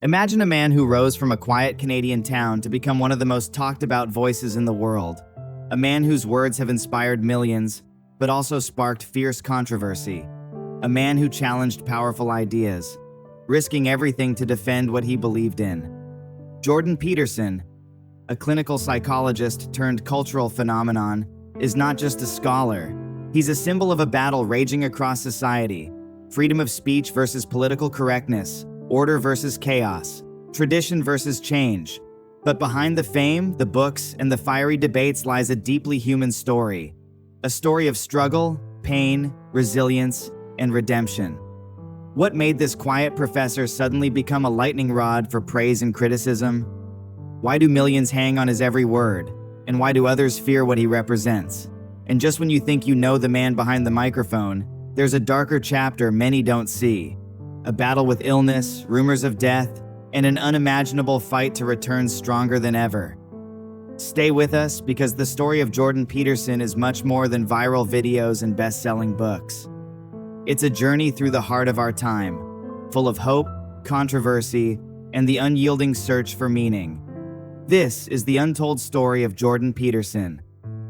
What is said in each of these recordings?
Imagine a man who rose from a quiet Canadian town to become one of the most talked about voices in the world. A man whose words have inspired millions, but also sparked fierce controversy. A man who challenged powerful ideas, risking everything to defend what he believed in. Jordan Peterson, a clinical psychologist turned cultural phenomenon, is not just a scholar. He's a symbol of a battle raging across society. Freedom of speech versus political correctness, order versus chaos, tradition versus change. But behind the fame, the books, and the fiery debates lies a deeply human story. A story of struggle, pain, resilience, and redemption. What made this quiet professor suddenly become a lightning rod for praise and criticism? Why do millions hang on his every word? And why do others fear what he represents? And just when you think you know the man behind the microphone, there's a darker chapter many don't see. A battle with illness, rumors of death, and an unimaginable fight to return stronger than ever. Stay with us because the story of Jordan Peterson is much more than viral videos and best-selling books. It's a journey through the heart of our time, full of hope, controversy, and the unyielding search for meaning. This is the untold story of Jordan Peterson.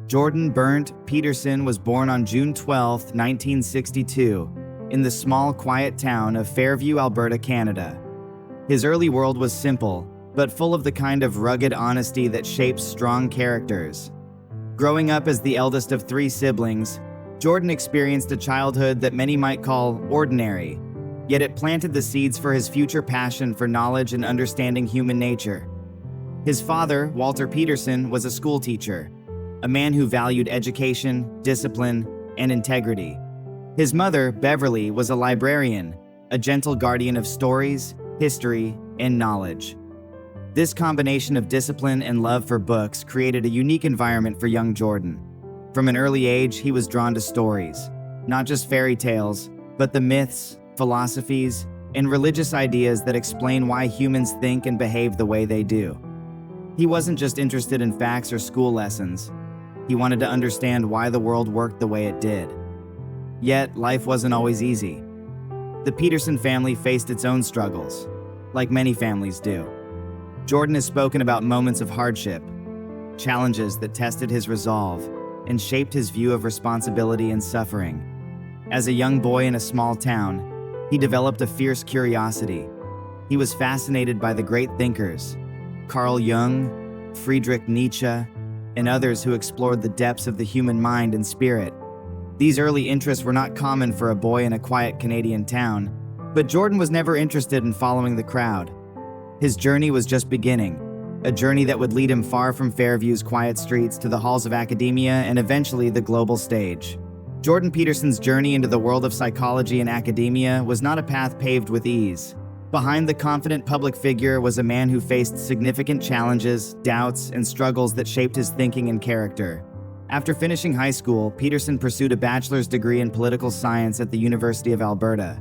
Jordan Burnt Peterson was born on June 12, 1962, in the small, quiet town of Fairview, Alberta, Canada. His early world was simple, but full of the kind of rugged honesty that shapes strong characters. Growing up as the eldest of 3 siblings, Jordan experienced a childhood that many might call ordinary, yet it planted the seeds for his future passion for knowledge and understanding human nature. His father, Walter Peterson, was a school teacher, a man who valued education, discipline, and integrity. His mother, Beverly, was a librarian, a gentle guardian of stories, history, and knowledge. This combination of discipline and love for books created a unique environment for young Jordan. From an early age, he was drawn to stories, not just fairy tales, but the myths, philosophies, and religious ideas that explain why humans think and behave the way they do. He wasn't just interested in facts or school lessons. He wanted to understand why the world worked the way it did. Yet, life wasn't always easy. The Peterson family faced its own struggles, like many families do. Jordan has spoken about moments of hardship, challenges that tested his resolve and shaped his view of responsibility and suffering. As a young boy in a small town, he developed a fierce curiosity. He was fascinated by the great thinkers, Carl Jung, Friedrich Nietzsche, and others who explored the depths of the human mind and spirit. These early interests were not common for a boy in a quiet Canadian town, but Jordan was never interested in following the crowd. His journey was just beginning, a journey that would lead him far from Fairview's quiet streets to the halls of academia and eventually the global stage. Jordan Peterson's journey into the world of psychology and academia was not a path paved with ease. Behind the confident public figure was a man who faced significant challenges, doubts, and struggles that shaped his thinking and character. After finishing high school, Peterson pursued a bachelor's degree in political science at the University of Alberta.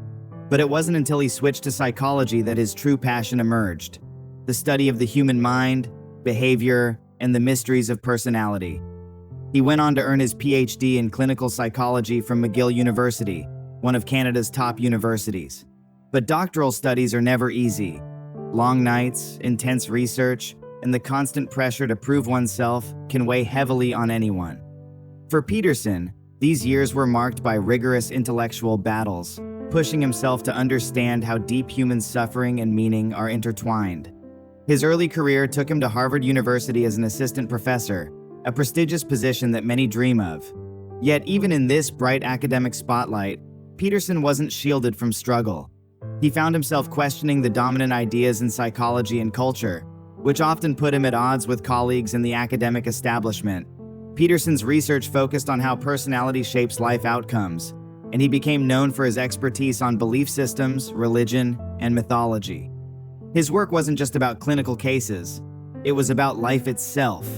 But it wasn't until he switched to psychology that his true passion emerged: the study of the human mind, behavior, and the mysteries of personality. He went on to earn his PhD in clinical psychology from McGill University, one of Canada's top universities. But doctoral studies are never easy. Long nights, intense research, and the constant pressure to prove oneself can weigh heavily on anyone. For Peterson, these years were marked by rigorous intellectual battles, pushing himself to understand how deep human suffering and meaning are intertwined. His early career took him to Harvard University as an assistant professor, a prestigious position that many dream of. Yet even in this bright academic spotlight, Peterson wasn't shielded from struggle. He found himself questioning the dominant ideas in psychology and culture, which often put him at odds with colleagues in the academic establishment. Peterson's research focused on how personality shapes life outcomes, and he became known for his expertise on belief systems, religion, and mythology. His work wasn't just about clinical cases, it was about life itself.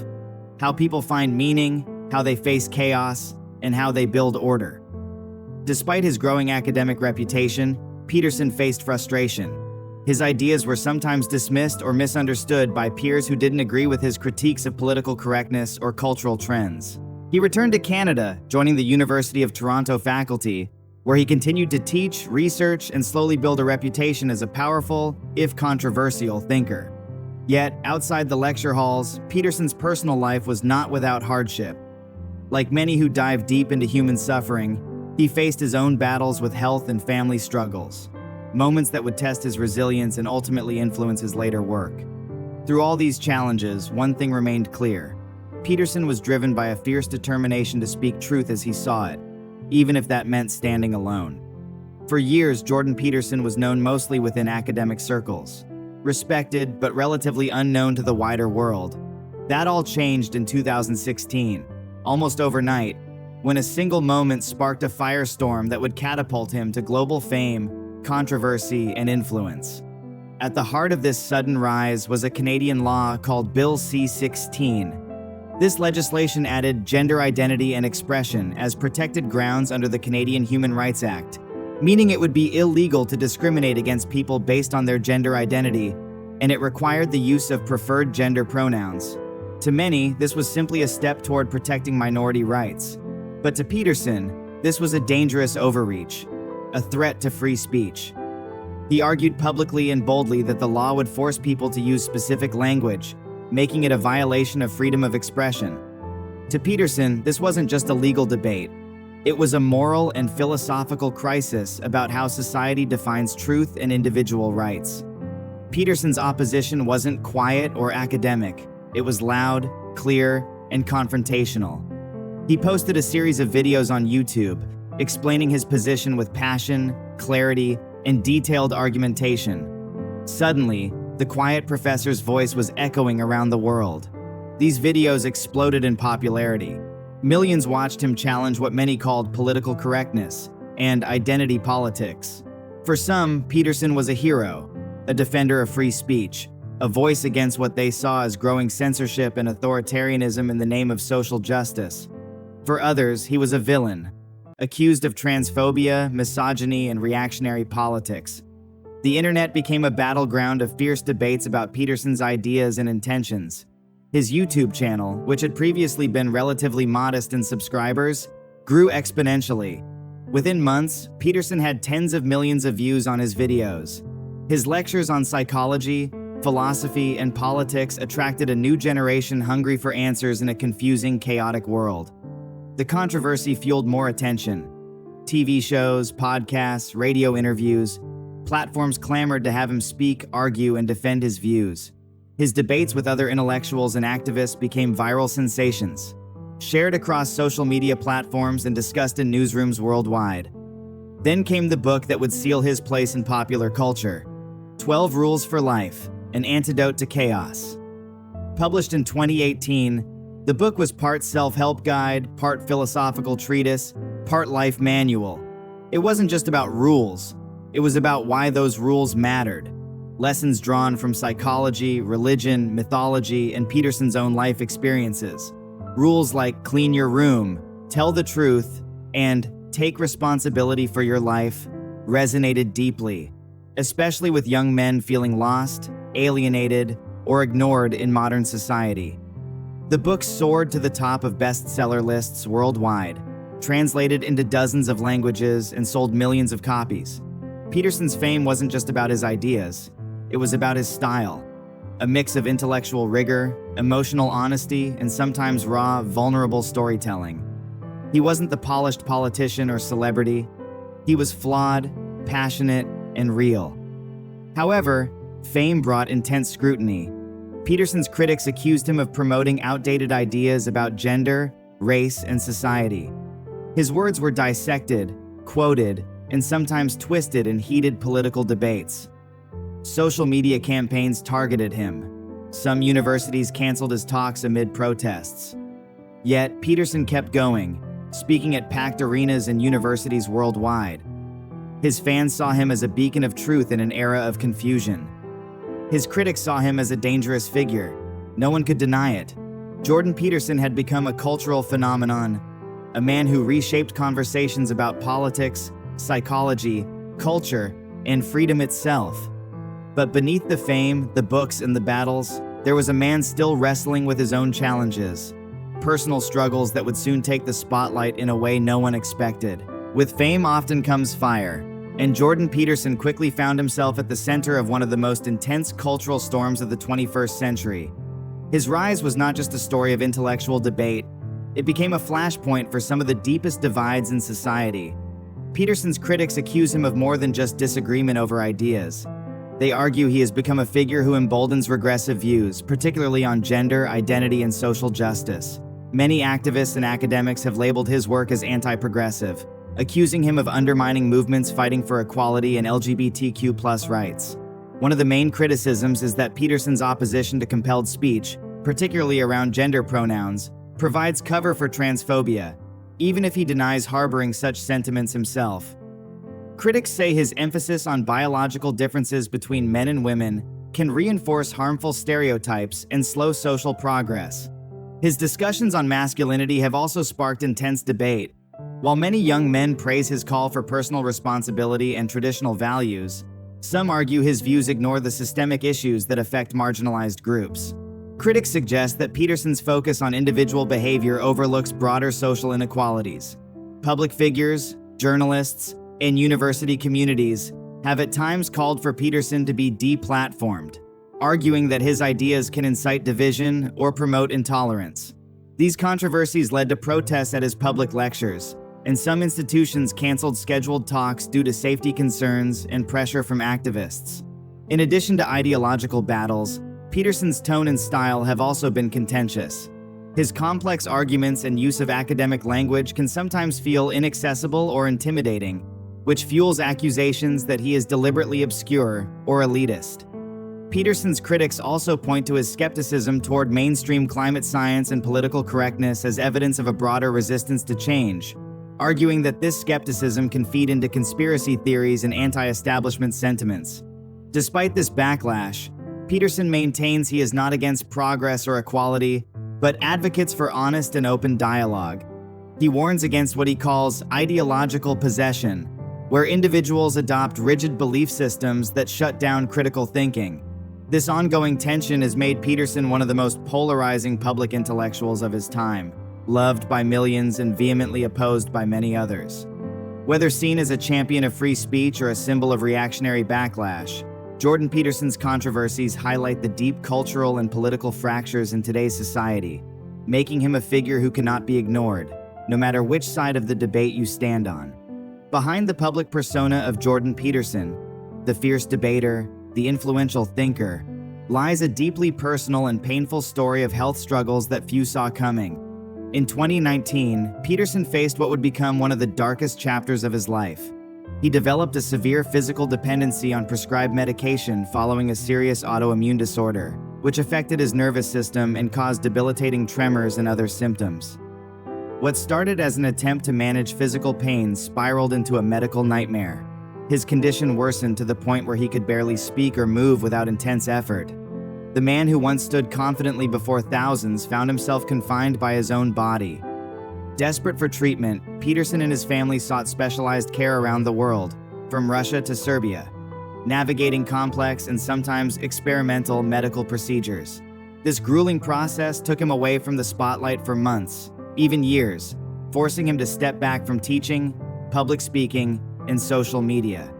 How people find meaning, how they face chaos, and how they build order. Despite his growing academic reputation, Peterson faced frustration. His ideas were sometimes dismissed or misunderstood by peers who didn't agree with his critiques of political correctness or cultural trends. He returned to Canada, joining the University of Toronto faculty, where he continued to teach, research, and slowly build a reputation as a powerful, if controversial, thinker. Yet, outside the lecture halls, Peterson's personal life was not without hardship. Like many who dive deep into human suffering, he faced his own battles with health and family struggles, moments that would test his resilience and ultimately influence his later work. Through all these challenges, one thing remained clear. Peterson was driven by a fierce determination to speak truth as he saw it, even if that meant standing alone. For years, Jordan Peterson was known mostly within academic circles, respected but relatively unknown to the wider world. That all changed in 2016, almost overnight, when a single moment sparked a firestorm that would catapult him to global fame, controversy, and influence. At the heart of this sudden rise was a Canadian law called Bill C-16. This legislation added gender identity and expression as protected grounds under the Canadian Human Rights Act, meaning it would be illegal to discriminate against people based on their gender identity, and it required the use of preferred gender pronouns. To many, this was simply a step toward protecting minority rights. But to Peterson, this was a dangerous overreach, a threat to free speech. He argued publicly and boldly that the law would force people to use specific language, making it a violation of freedom of expression. To Peterson, this wasn't just a legal debate. It was a moral and philosophical crisis about how society defines truth and individual rights. Peterson's opposition wasn't quiet or academic. It was loud, clear, and confrontational. He posted a series of videos on YouTube, explaining his position with passion, clarity, and detailed argumentation. Suddenly, the quiet professor's voice was echoing around the world. These videos exploded in popularity. Millions watched him challenge what many called political correctness and identity politics. For some, Peterson was a hero, a defender of free speech, a voice against what they saw as growing censorship and authoritarianism in the name of social justice. For others, he was a villain, accused of transphobia, misogyny, and reactionary politics. The internet became a battleground of fierce debates about Peterson's ideas and intentions. His YouTube channel, which had previously been relatively modest in subscribers, grew exponentially. Within months, Peterson had tens of millions of views on his videos. His lectures on psychology, philosophy, and politics attracted a new generation hungry for answers in a confusing, chaotic world. The controversy fueled more attention. TV shows, podcasts, radio interviews, platforms clamored to have him speak, argue, and defend his views. His debates with other intellectuals and activists became viral sensations, shared across social media platforms and discussed in newsrooms worldwide. Then came the book that would seal his place in popular culture, 12 Rules for Life, An Antidote to Chaos. Published in 2018, the book was part self-help guide, part philosophical treatise, part life manual. It wasn't just about rules. It was about why those rules mattered. Lessons drawn from psychology, religion, mythology, and Peterson's own life experiences. Rules like clean your room, tell the truth, and take responsibility for your life resonated deeply, especially with young men feeling lost, alienated, or ignored in modern society. The book soared to the top of bestseller lists worldwide, translated into dozens of languages, and sold millions of copies. Peterson's fame wasn't just about his ideas, it was about his style, a mix of intellectual rigor, emotional honesty, and sometimes raw, vulnerable storytelling. He wasn't the polished politician or celebrity. He was flawed, passionate, and real. However, fame brought intense scrutiny. Peterson's critics accused him of promoting outdated ideas about gender, race, and society. His words were dissected, quoted, and sometimes twisted in heated political debates. Social media campaigns targeted him. Some universities canceled his talks amid protests. Yet, Peterson kept going, speaking at packed arenas and universities worldwide. His fans saw him as a beacon of truth in an era of confusion. His critics saw him as a dangerous figure. No one could deny it. Jordan Peterson had become a cultural phenomenon, a man who reshaped conversations about politics, psychology, culture, and freedom itself. But beneath the fame, the books, and the battles, there was a man still wrestling with his own challenges, personal struggles that would soon take the spotlight in a way no one expected. With fame often comes fire, and Jordan Peterson quickly found himself at the center of one of the most intense cultural storms of the 21st century. His rise was not just a story of intellectual debate, it became a flashpoint for some of the deepest divides in society. Peterson's critics accuse him of more than just disagreement over ideas. They argue he has become a figure who emboldens regressive views, particularly on gender, identity, and social justice. Many activists and academics have labeled his work as anti-progressive, accusing him of undermining movements fighting for equality and LGBTQ+ rights. One of the main criticisms is that Peterson's opposition to compelled speech, particularly around gender pronouns, provides cover for transphobia, even if he denies harboring such sentiments himself. Critics say his emphasis on biological differences between men and women can reinforce harmful stereotypes and slow social progress. His discussions on masculinity have also sparked intense debate. While many young men praise his call for personal responsibility and traditional values, some argue his views ignore the systemic issues that affect marginalized groups. Critics suggest that Peterson's focus on individual behavior overlooks broader social inequalities. Public figures, journalists, and university communities have at times called for Peterson to be deplatformed, arguing that his ideas can incite division or promote intolerance. These controversies led to protests at his public lectures, and some institutions canceled scheduled talks due to safety concerns and pressure from activists. In addition to ideological battles, Peterson's tone and style have also been contentious. His complex arguments and use of academic language can sometimes feel inaccessible or intimidating, which fuels accusations that he is deliberately obscure or elitist. Peterson's critics also point to his skepticism toward mainstream climate science and political correctness as evidence of a broader resistance to change, arguing that this skepticism can feed into conspiracy theories and anti-establishment sentiments. Despite this backlash, Peterson maintains he is not against progress or equality, but advocates for honest and open dialogue. He warns against what he calls ideological possession, where individuals adopt rigid belief systems that shut down critical thinking. This ongoing tension has made Peterson one of the most polarizing public intellectuals of his time, loved by millions and vehemently opposed by many others. Whether seen as a champion of free speech or a symbol of reactionary backlash, Jordan Peterson's controversies highlight the deep cultural and political fractures in today's society, making him a figure who cannot be ignored, no matter which side of the debate you stand on. Behind the public persona of Jordan Peterson, the fierce debater, the influential thinker, lies a deeply personal and painful story of health struggles that few saw coming. In 2019, Peterson faced what would become one of the darkest chapters of his life. He developed a severe physical dependency on prescribed medication following a serious autoimmune disorder, which affected his nervous system and caused debilitating tremors and other symptoms. What started as an attempt to manage physical pain spiraled into a medical nightmare. His condition worsened to the point where he could barely speak or move without intense effort. The man who once stood confidently before thousands found himself confined by his own body. Desperate for treatment, Peterson and his family sought specialized care around the world, from Russia to Serbia, navigating complex and sometimes experimental medical procedures. This grueling process took him away from the spotlight for months, even years, forcing him to step back from teaching, public speaking, and social media.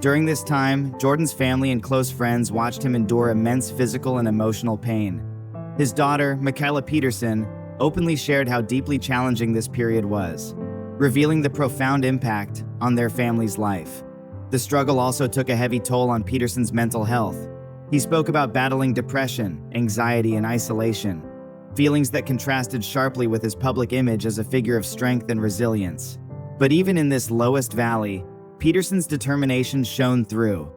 During this time, Jordan's family and close friends watched him endure immense physical and emotional pain. His daughter, Michaela Peterson, openly shared how deeply challenging this period was, revealing the profound impact on their family's life. The struggle also took a heavy toll on Peterson's mental health. He spoke about battling depression, anxiety, and isolation, feelings that contrasted sharply with his public image as a figure of strength and resilience. But even in this lowest valley, Peterson's determination shone through.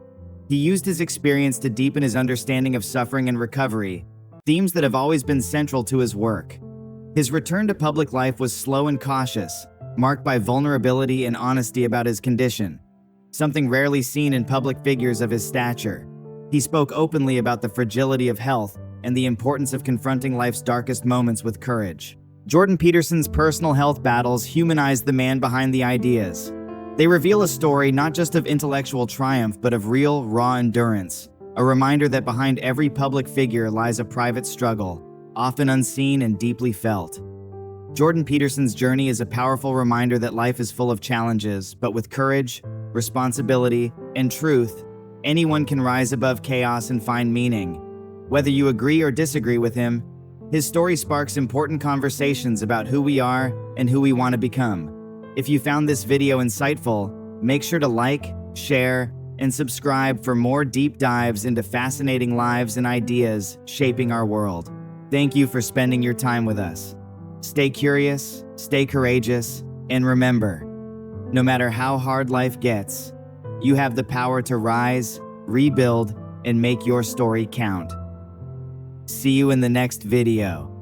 He used his experience to deepen his understanding of suffering and recovery, themes that have always been central to his work. His return to public life was slow and cautious, marked by vulnerability and honesty about his condition, something rarely seen in public figures of his stature. He spoke openly about the fragility of health and the importance of confronting life's darkest moments with courage. Jordan Peterson's personal health battles humanized the man behind the ideas. They reveal a story not just of intellectual triumph, but of real, raw endurance, a reminder that behind every public figure lies a private struggle, often unseen and deeply felt. Jordan Peterson's journey is a powerful reminder that life is full of challenges, but with courage, responsibility, and truth, anyone can rise above chaos and find meaning. Whether you agree or disagree with him, his story sparks important conversations about who we are and who we want to become. If you found this video insightful, make sure to like, share, and subscribe for more deep dives into fascinating lives and ideas shaping our world. Thank you for spending your time with us. Stay curious, stay courageous, and remember, no matter how hard life gets, you have the power to rise, rebuild, and make your story count. See you in the next video.